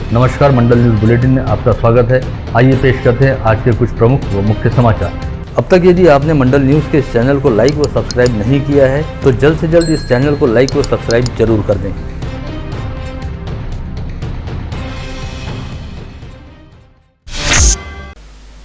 नमस्कार, मंडल news bulletin में आपका स्वागत है। आइए पेश करते हैं आज के कुछ प्रमुख व मुख्य समाचार। अब तक यदि आपने मंडल न्यूज के इस चैनल को लाइक व सब्सक्राइब नहीं किया है तो जल्द से जल्द इस चैनल को लाइक व सब्सक्राइब जरूर कर दें।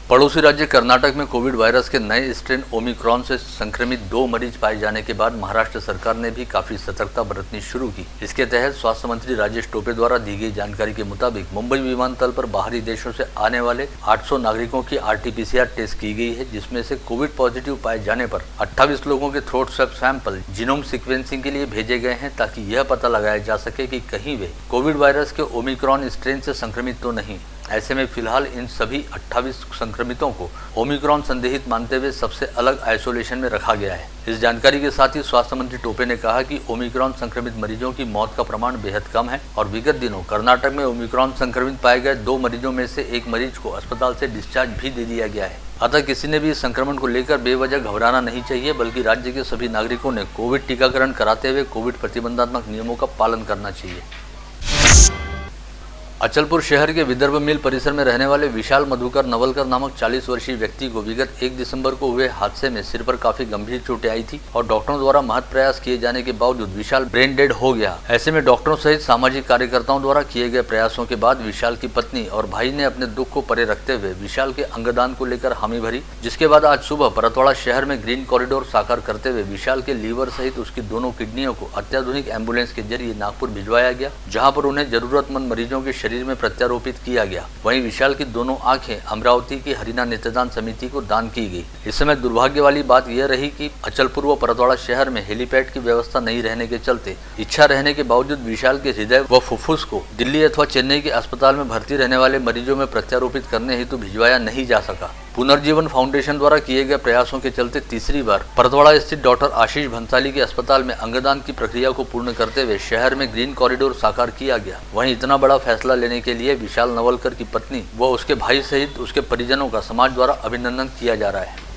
पड़ोसी राज्य कर्नाटक में कोविड वायरस के नए स्ट्रेन ओमिक्रॉन से संक्रमित 2 मरीज पाए जाने के बाद महाराष्ट्र सरकार ने भी काफी सतर्कता बरतनी शुरू की। इसके तहत स्वास्थ्य मंत्री राजेश टोपे द्वारा दी गई जानकारी के मुताबिक मुंबई विमानतल पर बाहरी देशों से आने वाले 800 नागरिकों की RT-PCR टेस्ट की गई है, जिसमें से कोविड पॉजिटिव पाए जाने पर 28 लोगों के throat swab sample genome sequencing के लिए भेजे गए हैं, ताकि यह पता लगाया जा सके कि कहीं वे कोविड वायरस के ओमिक्रॉन स्ट्रेन से संक्रमित तो नहीं। ऐसे में फिलहाल इन सभी 28 संक्रमितों को ओमिक्रॉन संदेहित मानते हुए सबसे अलग आइसोलेशन में रखा गया है। इस जानकारी के साथ ही स्वास्थ्य मंत्री टोपे ने कहा कि ओमिक्रॉन संक्रमित मरीजों की मौत का प्रमाण बेहद कम है और विगत दिनों कर्नाटक में ओमिक्रॉन संक्रमित पाए गए 2 मरीजों में से एक मरीज को अस्पताल से डिस्चार्ज भी दे दिया गया है। अतः किसी ने भी इस संक्रमण को लेकर बेवजह घबराना नहीं चाहिए, बल्कि राज्य के सभी नागरिकों ने कोविड टीकाकरण कराते हुए कोविड प्रतिबंधात्मक नियमों का पालन करना चाहिए। अचलपुर शहर के विदर्भ मिल परिसर में रहने वाले विशाल मधुकर नवलकर नामक 40 वर्षीय व्यक्ति को विगत 1 दिसंबर को हुए हादसे में सिर पर काफी गंभीर चोटें आई थी और डॉक्टरों द्वारा महत प्रयास किए जाने के बावजूद विशाल ब्रेन डेड हो गया। ऐसे में डॉक्टरों सहित सामाजिक कार्यकर्ताओं द्वारा किए गए प्रयासों के बाद विशाल की पत्नी और भाई ने अपने दुख को परे रखते हुए विशाल के अंगदान को लेकर हामी भरी, जिसके बाद आज सुबह परतवाड़ा शहर में ग्रीन कॉरिडोर साकार करते हुए विशाल के लीवर सहित उसकी दोनों किडनियों को अत्याधुनिक एम्बुलेंस के जरिए नागपुर भिजवाया गया, जहाँ पर उन्हें जरूरतमंद मरीजों के शरीर में प्रत्यारोपित किया गया। वहीं विशाल की दोनों आंखें अमरावती की हरिना नेत्रदान समिति को दान की गई। इस समय दुर्भाग्य वाली बात यह रही कि अचलपुर व परतवाड़ा शहर में हेलीपैड की व्यवस्था नहीं रहने के चलते इच्छा रहने के बावजूद विशाल के हृदय व फुफ्फुस को दिल्ली अथवा चेन्नई के अस्पताल में भर्ती रहने वाले मरीजों में प्रत्यारोपित करने हेतु भिजवाया नहीं जा सका। पुनर्जीवन फाउंडेशन द्वारा किए गए प्रयासों के चलते तीसरी बार परतवाड़ा स्थित डॉक्टर आशीष भंसाली के अस्पताल में अंगदान की प्रक्रिया को पूर्ण करते हुए शहर में ग्रीन कॉरिडोर साकार किया गया। वहीं इतना बड़ा फैसला लेने के लिए विशाल नवलकर की पत्नी व उसके भाई सहित उसके परिजनों का समाज द्वारा अभिनंदन किया जा रहा है।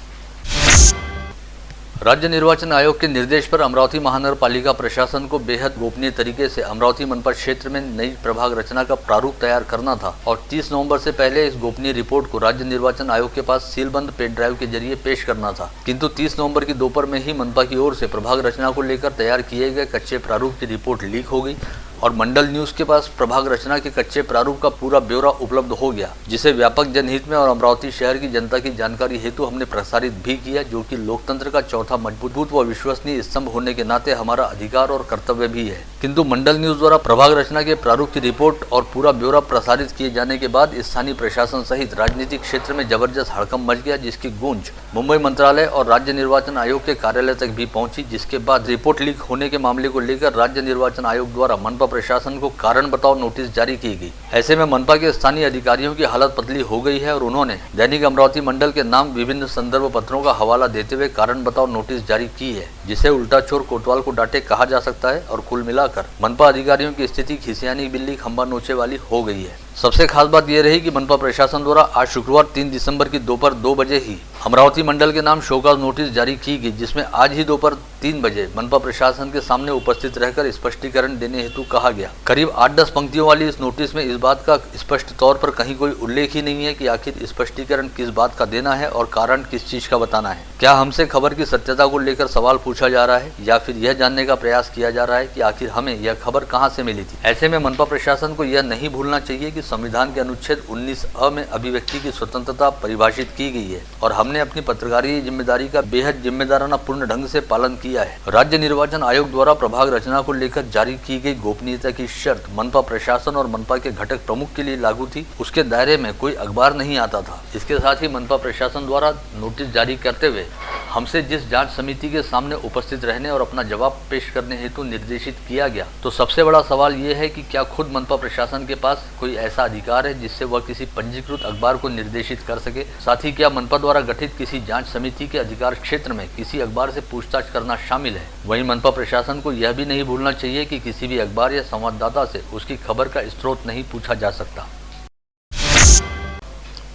राज्य निर्वाचन आयोग के निर्देश पर अमरावती महानगर पालिका प्रशासन को बेहद गोपनीय तरीके से अमरावती मनपा क्षेत्र में नई प्रभाग रचना का प्रारूप तैयार करना था और 30 नवंबर से पहले इस गोपनीय रिपोर्ट को राज्य निर्वाचन आयोग के पास सीलबंद पेन ड्राइव के जरिए पेश करना था। किंतु 30 नवंबर की दोपहर में ही मनपा की ओर से प्रभाग रचना को लेकर तैयार किए गए कच्चे प्रारूप की रिपोर्ट लीक हो गई और मंडल न्यूज के पास प्रभाग रचना के कच्चे प्रारूप का पूरा ब्यौरा उपलब्ध हो गया, जिसे व्यापक जनहित में और अमरावती शहर की जनता की जानकारी हेतु हमने प्रसारित भी किया, जो कि लोकतंत्र का चौथा मजबूत व विश्वसनीय स्तंभ होने के नाते हमारा अधिकार और कर्तव्य भी है। किंतु मंडल न्यूज द्वारा प्रभाग रचना के प्रारूप की रिपोर्ट और पूरा ब्यौरा प्रसारित किए जाने के बाद स्थानीय प्रशासन सहित राजनीतिक क्षेत्र में जबरदस्त हड़कंप मच गया, जिसकी गूंज मुंबई मंत्रालय और राज्य निर्वाचन आयोग के कार्यालय तक भी पहुंची, जिसके बाद रिपोर्ट लीक होने के मामले को लेकर राज्य निर्वाचन आयोग द्वारा मनपा प्रशासन को कारण बताओ नोटिस जारी की गई। ऐसे में मनपा के स्थानीय अधिकारियों की हालत पतली हो गई है और उन्होंने दैनिक अमरावती मंडल के नाम विभिन्न संदर्भ पत्रों का हवाला देते हुए कारण बताओ नोटिस जारी की है, जिसे उल्टा चोर कोतवाल को डांटे कहा जा सकता है। और कुल मिलाकर मनपा अधिकारियों की स्थिति खिसियानी बिल्ली खंबा नोचे वाली हो गई है। सबसे खास बात यह रही कि मनपा प्रशासन द्वारा आज शुक्रवार 3 दिसंबर की दोपहर 2 बजे ही अमरावती मंडल के नाम शोकॉज नोटिस जारी की गई, जिसमें आज ही दोपहर 3 बजे मनपा प्रशासन के सामने उपस्थित रहकर स्पष्टीकरण देने हेतु कहा गया। करीब 8-10 पंक्तियों वाली इस नोटिस में इस बात का स्पष्ट तौर पर कहीं कोई उल्लेख ही नहीं है कि आखिर स्पष्टीकरण किस बात का देना है और कारण किस चीज का बताना है। क्या हमसे खबर की सत्यता को लेकर सवाल पूछा जा रहा है या फिर यह जानने का प्रयास किया जा रहा है कि आखिर हमें यह खबर कहां से मिली थी। ऐसे में मनपा प्रशासन को यह नहीं भूलना चाहिए कि संविधान के अनुच्छेद 19A में अभिव्यक्ति की स्वतंत्रता परिभाषित की गई है और हमने अपनी पत्रकारीय जिम्मेदारी का बेहद जिम्मेदाराना पूर्ण ढंग से पालन किया है। राज्य निर्वाचन आयोग द्वारा प्रभाग रचना को लेकर जारी की गई गोपनीयता की शर्त मनपा प्रशासन और मनपा के घटक प्रमुख के लिए लागू थी। उसके दायरे में कोई अखबार नहीं आता था। इसके साथ ही मनपा प्रशासन द्वारा नोटिस जारी करते हुए हमसे जिस जांच समिति के सामने उपस्थित रहने और अपना जवाब पेश करने हेतु निर्देशित किया गया, तो सबसे बड़ा सवाल ये है कि क्या खुद मनपा प्रशासन के पास कोई ऐसा अधिकार है जिससे वह किसी पंजीकृत अखबार को निर्देशित कर सके। साथ ही क्या मनपा द्वारा गठित किसी जांच समिति के अधिकार क्षेत्र में किसी अखबार से पूछताछ करना शामिल है। वहीं मनपा प्रशासन को यह भी नहीं भूलना चाहिए कि किसी भी अखबार या संवाददाता से उसकी खबर का स्रोत नहीं पूछा जा सकता।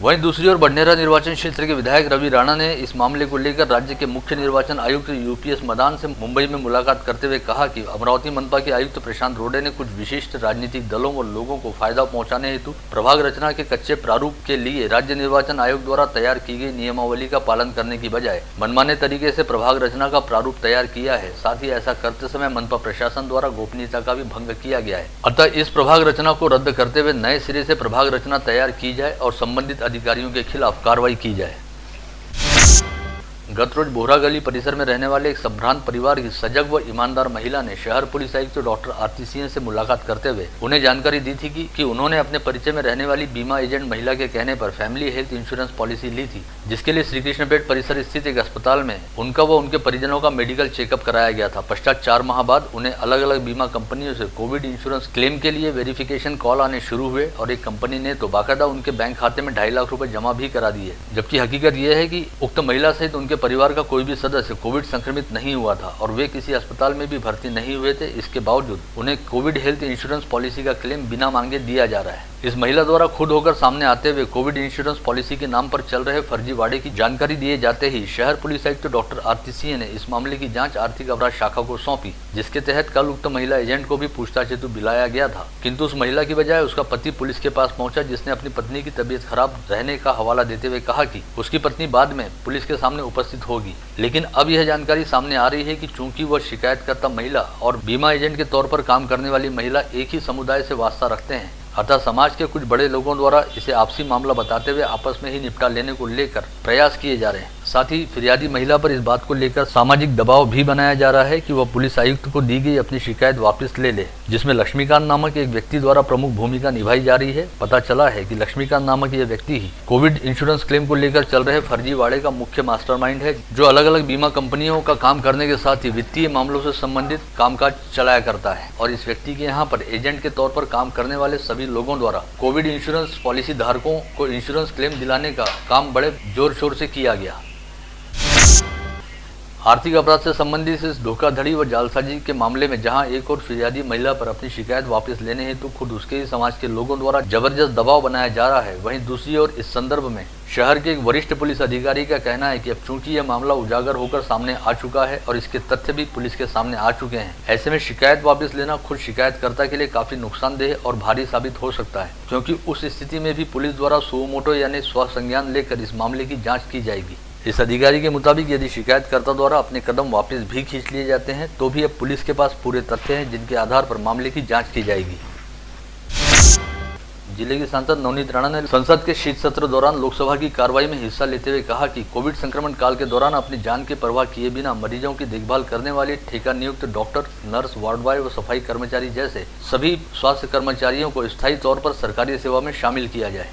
वहीं दूसरी ओर बडनेरा निर्वाचन क्षेत्र के विधायक रवि राणा ने इस मामले को लेकर राज्य के मुख्य निर्वाचन आयुक्त यूपीएस मदान से मुंबई में मुलाकात करते हुए कहा कि अमरावती मनपा के आयुक्त प्रशांत रोडे ने कुछ विशिष्ट राजनीतिक दलों व लोगों को फायदा पहुंचाने हेतु प्रभाग रचना के कच्चे प्रारूप के लिए राज्य निर्वाचन आयोग द्वारा तैयार की गई नियमावली का पालन करने की बजाय मनमाने तरीके से प्रभाग रचना का प्रारूप तैयार किया है। साथ ही ऐसा करते समय मनपा प्रशासन द्वारा गोपनीयता का भी भंग किया गया है। अतः इस प्रभाग रचना को रद्द करते हुए नए सिरे से प्रभाग रचना तैयार की जाए और संबंधित अधिकारियों के खिलाफ कार्रवाई की जाए। गत रोज बोहरा गली परिसर में रहने वाले एक संभ्रांत परिवार की सजग व ईमानदार महिला ने शहर पुलिस आयुक्त डॉक्टर आरती सिंह से मुलाकात करते हुए उन्हें जानकारी दी थी कि उन्होंने अपने परिचय में रहने वाली बीमा एजेंट महिला के कहने पर फैमिली हेल्थ इंश्योरेंस पॉलिसी ली थी, जिसके लिए श्री कृष्णपेट परिसर स्थित एक अस्पताल में उनका व उनके परिजनों का मेडिकल चेकअप कराया गया था। पश्चात 4 माह बाद उन्हें अलग अलग बीमा कंपनियों से कोविड इंश्योरेंस क्लेम के लिए वेरिफिकेशन कॉल आने शुरू हुए और एक कंपनी ने तो बाकायदा उनके बैंक खाते में 2.5 लाख रुपए जमा भी करा दिए, जबकि हकीकत यह है कि उक्त महिला सहित उनके परिवार का कोई भी सदस्य कोविड संक्रमित नहीं हुआ था और वे किसी अस्पताल में भी भर्ती नहीं हुए थे। इसके बावजूद उन्हें कोविड हेल्थ इंश्योरेंस पॉलिसी का क्लेम बिना मांगे दिया जा रहा है। इस महिला द्वारा खुद होकर सामने आते हुए कोविड इंश्योरेंस पॉलिसी के नाम पर चल रहे फर्जीवाड़े की जानकारी दिए जाते ही शहर पुलिस आयुक्त डॉक्टर आरती सिंह ने इस मामले की जांच आर्थिक अपराध शाखा को सौंपी, जिसके तहत कल उक्त महिला एजेंट को भी पूछताछ हेतु बुलाया गया था। किंतु उस महिला की बजाय उसका पति पुलिस के पास पहुंचा, जिसने अपनी पत्नी की तबीयत खराब रहने का हवाला देते हुए कहा कि उसकी पत्नी बाद में पुलिस के सामने उपस्थित होगी। लेकिन अब यह जानकारी सामने आ रही है कि चूंकि वह शिकायतकर्ता महिला और बीमा एजेंट के तौर पर काम करने वाली महिला एक ही समुदाय से वास्ता रखते हैं, अतः समाज के कुछ बड़े लोगों द्वारा इसे आपसी मामला बताते हुए आपस में ही निपटा लेने को लेकर प्रयास किए जा रहे हैं। साथ ही फिरियादी महिला पर इस बात को लेकर सामाजिक दबाव भी बनाया जा रहा है कि वह पुलिस आयुक्त को दी गई अपनी शिकायत वापस ले ले, जिसमें लक्ष्मीकांत नामक एक व्यक्ति द्वारा प्रमुख भूमिका निभाई जा रही है। पता चला है कि लक्ष्मीकांत नामक यह व्यक्ति ही कोविड इंश्योरेंस क्लेम को लेकर चल रहे फर्जीवाड़े का मुख्य मास्टरमाइंड है, जो अलग अलग बीमा कंपनियों का काम करने के साथ ही वित्तीय मामलों से संबंधित कामकाज चलाया करता है। और इस व्यक्ति के यहाँ पर एजेंट के तौर पर काम करने वाले सभी लोगों द्वारा कोविड इंश्योरेंस पॉलिसी धारकों को इंश्योरेंस क्लेम दिलाने का काम बड़े जोर शोर से किया गया। आर्थिक अपराध से संबंधित इस धोखाधड़ी व जालसाजी के मामले में जहां एक और फिरियादी महिला पर अपनी शिकायत वापस लेने हेतु खुद उसके ही समाज के लोगों द्वारा जबरदस्त दबाव बनाया जा रहा है, वहीं दूसरी ओर इस संदर्भ में शहर के एक वरिष्ठ पुलिस अधिकारी का कहना है कि अब चूंकि यह मामला उजागर होकर सामने आ चुका है और इसके तथ्य भी पुलिस के सामने आ चुके हैं, ऐसे में शिकायत वापस लेना खुद शिकायतकर्ता के लिए काफी नुकसानदेह और भारी साबित हो सकता है, क्योंकि उस स्थिति में भी पुलिस द्वारा सुओ मोटो यानी स्वसंज्ञान लेकर इस मामले की जाँच की जाएगी। इस अधिकारी के मुताबिक यदि शिकायतकर्ता द्वारा अपने कदम वापस भी खींच लिए जाते हैं तो भी अब पुलिस के पास पूरे तथ्य हैं, जिनके आधार पर मामले की जांच की जाएगी। जिले के सांसद नवनीत राणा ने संसद के शीत सत्र दौरान लोकसभा की कार्रवाई में हिस्सा लेते हुए कहा कि कोविड संक्रमण काल के दौरान अपनी जान की परवाह किए बिना मरीजों की देखभाल करने वाले ठेका नियुक्त डॉक्टर, नर्स, वार्ड बॉय व सफाई कर्मचारी जैसे सभी स्वास्थ्य कर्मचारियों को स्थायी तौर पर सरकारी सेवा में शामिल किया जाए।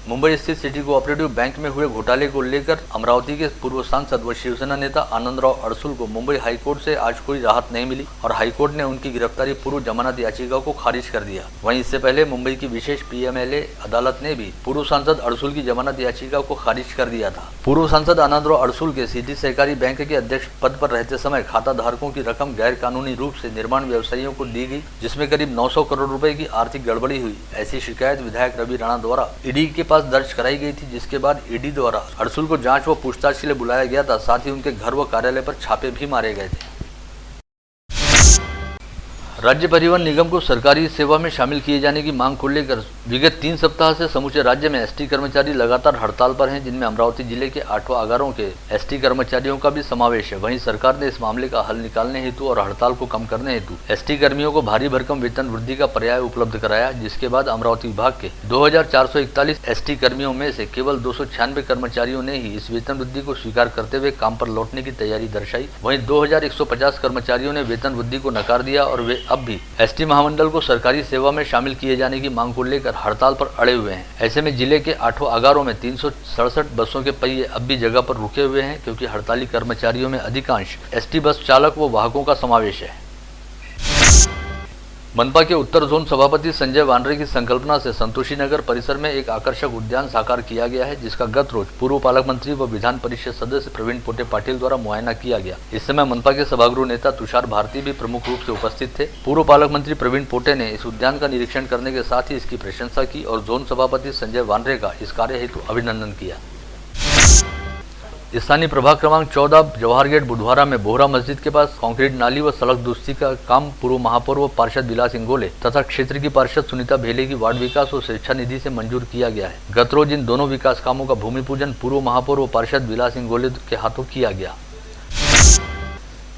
मुंबई स्थित सिटी कोऑपरेटिव बैंक में हुए घोटाले को लेकर अमरावती के पूर्व सांसद व शिवसेना नेता आनंदराव अडसुल को मुंबई हाईकोर्ट से आज कोई राहत नहीं मिली और हाईकोर्ट ने उनकी गिरफ्तारी पूर्व जमानत याचिका को खारिज कर दिया। वहीं इससे पहले मुंबई की विशेष पीएमएलए अदालत ने भी पूर्व सांसद अडसुल की जमानत याचिका को खारिज कर दिया था। पूर्व सांसद आनंदराव अडसुल के सिटी सहकारी बैंक के अध्यक्ष पद पर रहते समय खाता धारकों की रकम गैर कानूनी रूप से निर्माण व्यवसायियों को दी गई, जिसमें करीब 900 करोड़ रुपए की आर्थिक गड़बड़ी हुई। ऐसी शिकायत विधायक रवि राणा द्वारा ईडी के पास दर्ज कराई गई थी, जिसके बाद ईडी द्वारा अडसुल को जांच व पूछताछ के लिए बुलाया गया था। साथ ही उनके घर व कार्यालय पर छापे भी मारे गए थे। राज्य परिवहन निगम को सरकारी सेवा में शामिल किए जाने की मांग को लेकर विगत 3 सप्ताह से समूचे राज्य में एसटी कर्मचारी लगातार हड़ताल पर हैं, जिनमें अमरावती जिले के 8 अगारों के एसटी कर्मचारियों का भी समावेश है। वहीं सरकार ने इस मामले का हल निकालने हेतु और हड़ताल को कम करने हेतु एसटी कर्मियों को भारी भरकम वेतन वृद्धि का पर्याय उपलब्ध कराया, जिसके बाद अमरावती विभाग के 2441 एसटी कर्मियों में से केवल 296 कर्मचारियों ने ही इस वेतन वृद्धि को स्वीकार करते हुए काम पर लौटने की तैयारी दर्शाई। वहीं 2150 कर्मचारियों ने वेतन वृद्धि को नकार दिया और वे अब भी एसटी महामंडल को सरकारी सेवा में शामिल किए जाने की मांग को लेकर हड़ताल पर अड़े हुए हैं। ऐसे में जिले के 8 अगारों में 367 बसों के पहिए अब भी जगह पर रुके हुए हैं, क्योंकि हड़ताली कर्मचारियों में अधिकांश एसटी बस चालक व वाहकों का समावेश है। मनपा के उत्तर जोन सभापति संजय वानरे की संकल्पना से संतोषी नगर परिसर में एक आकर्षक उद्यान साकार किया गया है, जिसका गत रोज पूर्व पालक मंत्री व विधान परिषद सदस्य प्रवीण पोटे पाटिल द्वारा मुआयना किया गया। इस समय मनपा के सभागृह नेता तुषार भारती भी प्रमुख रूप से उपस्थित थे। पूर्व पालक मंत्री प्रवीण पोटे ने इस उद्यान का निरीक्षण करने के साथ ही इसकी प्रशंसा की और जोन सभापति संजय वानरे का इस कार्य हेतु अभिनंदन किया। स्थानीय प्रभाग क्रमांक 14 जवाहर गेट बुधवारा में बोहरा मस्जिद के पास कंक्रीट नाली व सड़क दुरुस्ती का काम पूर्व महापौर व पार्षद विलास इंगोले तथा क्षेत्र की पार्षद सुनीता भेले की वार्ड विकास और शिक्षा निधि से मंजूर किया गया है। गत रोज इन दोनों विकास कामों का भूमि पूजन पूर्व महापौर व पार्षद विलास इंगोले के हाथों किया गया।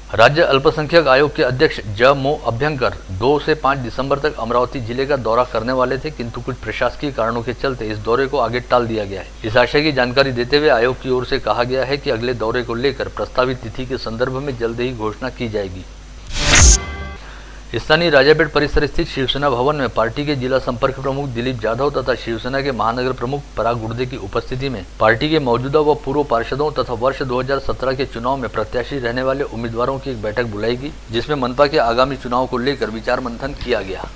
राज्य अल्पसंख्यक आयोग के अध्यक्ष ज मो अभ्यंकर 2 से 5 दिसंबर तक अमरावती जिले का दौरा करने वाले थे, किंतु कुछ प्रशासकीय कारणों के चलते इस दौरे को आगे टाल दिया गया है। इस आशय की जानकारी देते हुए आयोग की ओर से कहा गया है कि अगले दौरे को लेकर प्रस्तावित तिथि के संदर्भ में जल्द ही घोषणा की जाएगी। स्थानीय राजापेट परिसर स्थित शिवसेना भवन में पार्टी के जिला संपर्क प्रमुख दिलीप जाधव तथा शिवसेना के महानगर प्रमुख पराग गुर्दे की उपस्थिति में पार्टी के मौजूदा व पूर्व पार्षदों तथा वर्ष 2017 के चुनाव में प्रत्याशी रहने वाले उम्मीदवारों की एक बैठक बुलाई गई, जिसमें मनपा के आगामी चुनाव को लेकर विचार मंथन किया गया।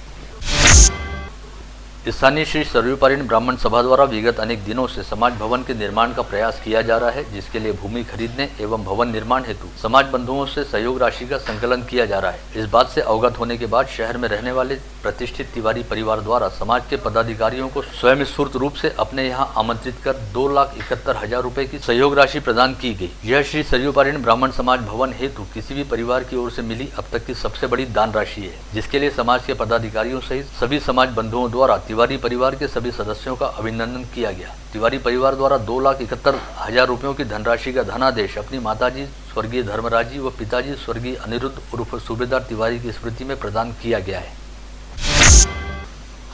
स्थानीय श्री सरयू पारिन ब्राह्मण सभा द्वारा विगत अनेक दिनों से समाज भवन के निर्माण का प्रयास किया जा रहा है, जिसके लिए भूमि खरीदने एवं भवन निर्माण हेतु समाज बंधुओं से सहयोग राशि का संकलन किया जा रहा है। इस बात से अवगत होने के बाद शहर में रहने वाले प्रतिष्ठित तिवारी परिवार द्वारा समाज के पदाधिकारियों को स्वयं स्फूर्त रूप से अपने यहां आमंत्रित कर 2,71,000 रुपए की सहयोग राशि प्रदान की गई। यह श्री सरयू पारिन ब्राह्मण समाज भवन हेतु किसी भी परिवार की ओर से मिली अब तक की सबसे बड़ी दान राशि है, जिसके लिए समाज के पदाधिकारियों सहित सभी समाज बंधुओं द्वारा तिवारी परिवार के सभी सदस्यों का अभिनंदन किया गया। तिवारी परिवार द्वारा 2,71,000 रुपयों की धनराशि का धनादेश अपनी माताजी स्वर्गीय धर्मराजी व पिताजी स्वर्गीय अनिरुद्ध उर्फ सूबेदार तिवारी की स्मृति में प्रदान किया गया है।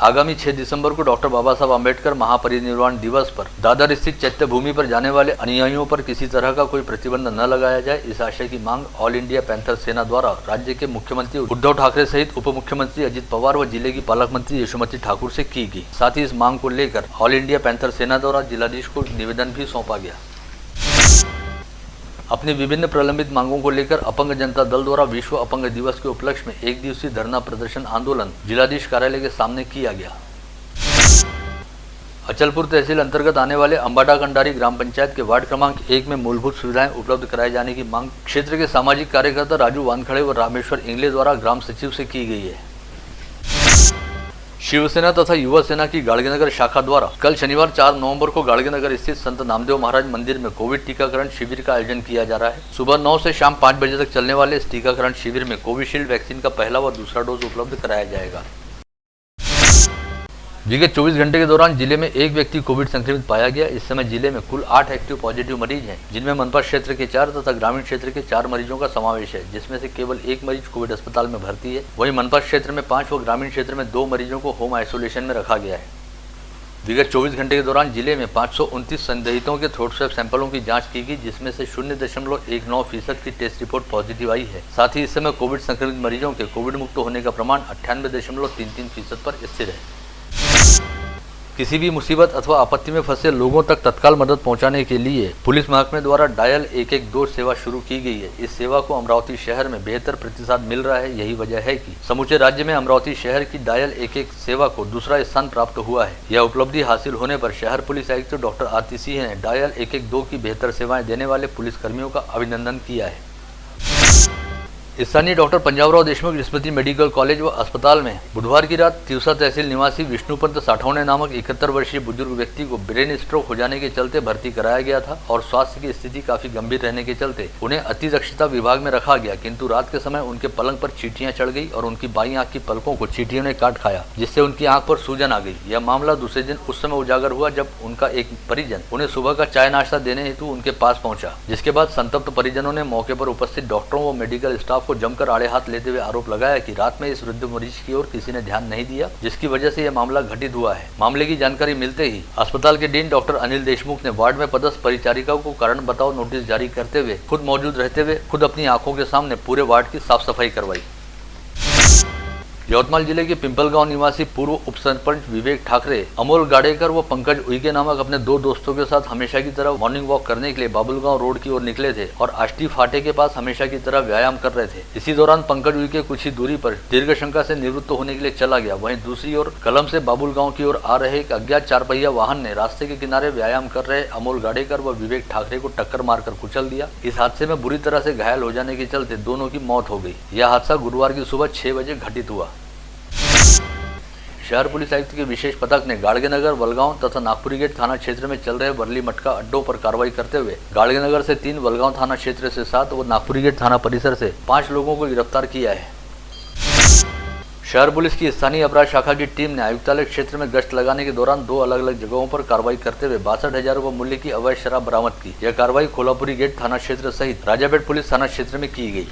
आगामी 6 दिसंबर को डॉक्टर बाबा साहब आम्बेडकर महापरिनिर्वाण दिवस पर दादर स्थित चैत्य भूमि पर जाने वाले अनुयायियों पर किसी तरह का कोई प्रतिबंध न लगाया जाए, इस आशय की मांग ऑल इंडिया पैंथर सेना द्वारा राज्य के मुख्यमंत्री उद्धव ठाकरे सहित उप मुख्यमंत्री अजित पवार व जिले की पालक मंत्री यशोमती ठाकुर से की गई। साथ ही इस मांग को लेकर ऑल इंडिया पैंथर सेना द्वारा जिलाधीश को निवेदन भी सौंपा गया। अपनी विभिन्न प्रलंबित मांगों को लेकर अपंग जनता दल द्वारा विश्व अपंग दिवस के उपलक्ष्य में एक दिवसीय धरना प्रदर्शन आंदोलन जिलाधीश कार्यालय के सामने किया गया। अचलपुर तहसील अंतर्गत आने वाले अंबाडा कंडारी ग्राम पंचायत के वार्ड क्रमांक 1 में मूलभूत सुविधाएं उपलब्ध कराए जाने की मांग क्षेत्र के सामाजिक कार्यकर्ता राजू वानखड़े व रामेश्वर इंगले द्वारा ग्राम सचिव से की गई है। शिवसेना तथा युवा सेना की गाड़गेनगर शाखा द्वारा कल शनिवार 4 नवंबर को गाड़गेनगर स्थित संत नामदेव महाराज मंदिर में कोविड टीकाकरण शिविर का आयोजन किया जा रहा है। सुबह 9 से शाम 5 बजे तक चलने वाले इस टीकाकरण शिविर में कोविशील्ड वैक्सीन का पहला व दूसरा डोज उपलब्ध कराया जाएगा। विगत 24 घंटे के दौरान जिले में एक व्यक्ति कोविड संक्रमित पाया गया। इस समय जिले में कुल 8 एक्टिव पॉजिटिव मरीज हैं, जिनमें मनपा क्षेत्र के 4 तथा ग्रामीण क्षेत्र के 4 मरीजों का समावेश है, जिसमें से केवल 1 मरीज कोविड अस्पताल में भर्ती है। वहीं मनपा क्षेत्र में 5 व ग्रामीण क्षेत्र में 2 मरीजों को होम आइसोलेशन में रखा गया है। विगत 24 घंटे के दौरान जिले में 529 संदिग्धों के थ्रोट स्वैब सैंपलों की जांच की गई, जिसमें से 0.19% की टेस्ट रिपोर्ट पॉजिटिव आई है। साथ ही इस समय कोविड संक्रमित मरीजों के कोविड मुक्त होने का प्रमाण 98.33% पर स्थिर है। किसी भी मुसीबत अथवा आपत्ति में फंसे लोगों तक तत्काल मदद पहुंचाने के लिए पुलिस महकमे द्वारा डायल 112 सेवा शुरू की गई है। इस सेवा को अमरावती शहर में बेहतर प्रतिसाद मिल रहा है। यही वजह है कि समूचे राज्य में अमरावती शहर की डायल 112 सेवा को दूसरा स्थान प्राप्त हुआ है। यह उपलब्धि हासिल होने पर शहर पुलिस आयुक्त डॉक्टर आरती सिंह ने डायल 112 की बेहतर सेवाएं देने वाले पुलिस कर्मियों का अभिनंदन किया है। स्थानीय डॉक्टर पंजाबराव देशमुख स्मृति मेडिकल कॉलेज व अस्पताल में बुधवार की रात तिवसा तहसील निवासी विष्णुपंत साठौने नामक 71 वर्षीय बुजुर्ग व्यक्ति को ब्रेन स्ट्रोक हो जाने के चलते भर्ती कराया गया था और स्वास्थ्य की स्थिति काफी गंभीर रहने के चलते उन्हें अति दक्षता विभाग में रखा गया, किंतु रात के समय उनके पलंग पर चींटियां चढ़ गई और उनकी बाईं आंख की पलकों को चींटियों ने काट खाया, जिससे उनकी आंख पर सूजन आ गई। यह मामला दूसरे दिन उस समय उजागर हुआ जब उनका एक परिजन उन्हें सुबह का चाय नाश्ता देने हेतु उनके पास पहुंचा, जिसके बाद संतप्त परिजनों ने मौके पर उपस्थित डॉक्टरों व मेडिकल स्टाफ को जमकर आड़े हाथ लेते हुए आरोप लगाया कि रात में इस वृद्ध मरीज की ओर किसी ने ध्यान नहीं दिया, जिसकी वजह से यह मामला घटित हुआ है। मामले की जानकारी मिलते ही अस्पताल के डीन डॉक्टर अनिल देशमुख ने वार्ड में पदस्थ परिचारिका को कारण बताओ नोटिस जारी करते हुए खुद मौजूद रहते हुए खुद अपनी आंखों के सामने पूरे वार्ड की साफ सफाई करवाई। यवतमाल जिले के पिंपलगांव निवासी पूर्व उप सरपंच विवेक ठाकरे, अमोल गाडेकर व पंकज उइके नामक अपने दो दोस्तों के साथ हमेशा की तरह मॉर्निंग वॉक करने के लिए बाबुलगांव रोड की ओर निकले थे और आष्टी फाटे के पास हमेशा की तरह व्यायाम कर रहे थे। इसी दौरान पंकज उइके कुछ ही दूरी पर दीर्घ शंका से निवृत्त होने के लिए चला गया। वहीं दूसरी ओर कलम से बाबुलगांव की ओर आ रहे एक अज्ञात 4 पहिया वाहन ने रास्ते के किनारे व्यायाम कर रहे अमोल गाडेकर व विवेक ठाकरे को टक्कर मारकर कुचल दिया। इस हादसे में बुरी तरह से घायल हो जाने के चलते दोनों की मौत हो गई। यह हादसा गुरुवार की सुबह 6 बजे घटित हुआ। शहर पुलिस आयुक्त के विशेष पथक ने गाड़गेनगर, वलगांव तथा नागपुरी गेट थाना क्षेत्र में चल रहे वर्ली मटका अड्डों पर कार्रवाई करते हुए गाड़गेनगर से 3, वलगांव थाना क्षेत्र से 7 और नागपुरी गेट थाना परिसर से 5 लोगों को गिरफ्तार किया है। शहर पुलिस की स्थानीय अपराध शाखा की टीम ने आयुक्तालय क्षेत्र में गश्त लगाने के दौरान 2 अलग-अलग जगहों पर कार्रवाई करते हुए 62,000 रुपये मूल्य की अवैध शराब बरामद की। यह कार्रवाई कोल्हापुरी गेट थाना क्षेत्र सहित राजापेट पुलिस थाना क्षेत्र में की गई।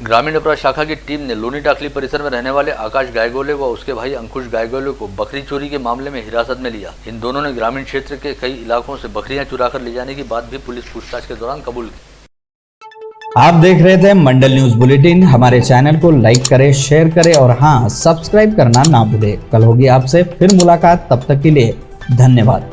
ग्रामीण अपराध शाखा की टीम ने लोनी टाकली परिसर में रहने वाले आकाश गायगोले व उसके भाई अंकुश गायगोले को बकरी चोरी के मामले में हिरासत में लिया। इन दोनों ने ग्रामीण क्षेत्र के कई इलाकों से बकरियां चुराकर ले जाने की बात भी पुलिस पूछताछ के दौरान कबूल की। आप देख रहे थे मंडल न्यूज बुलेटिन। हमारे चैनल को लाइक करें, शेयर करें और हाँ, सब्सक्राइब करना ना भूलें। कल होगी आपसे फिर मुलाकात, तब तक के लिए धन्यवाद।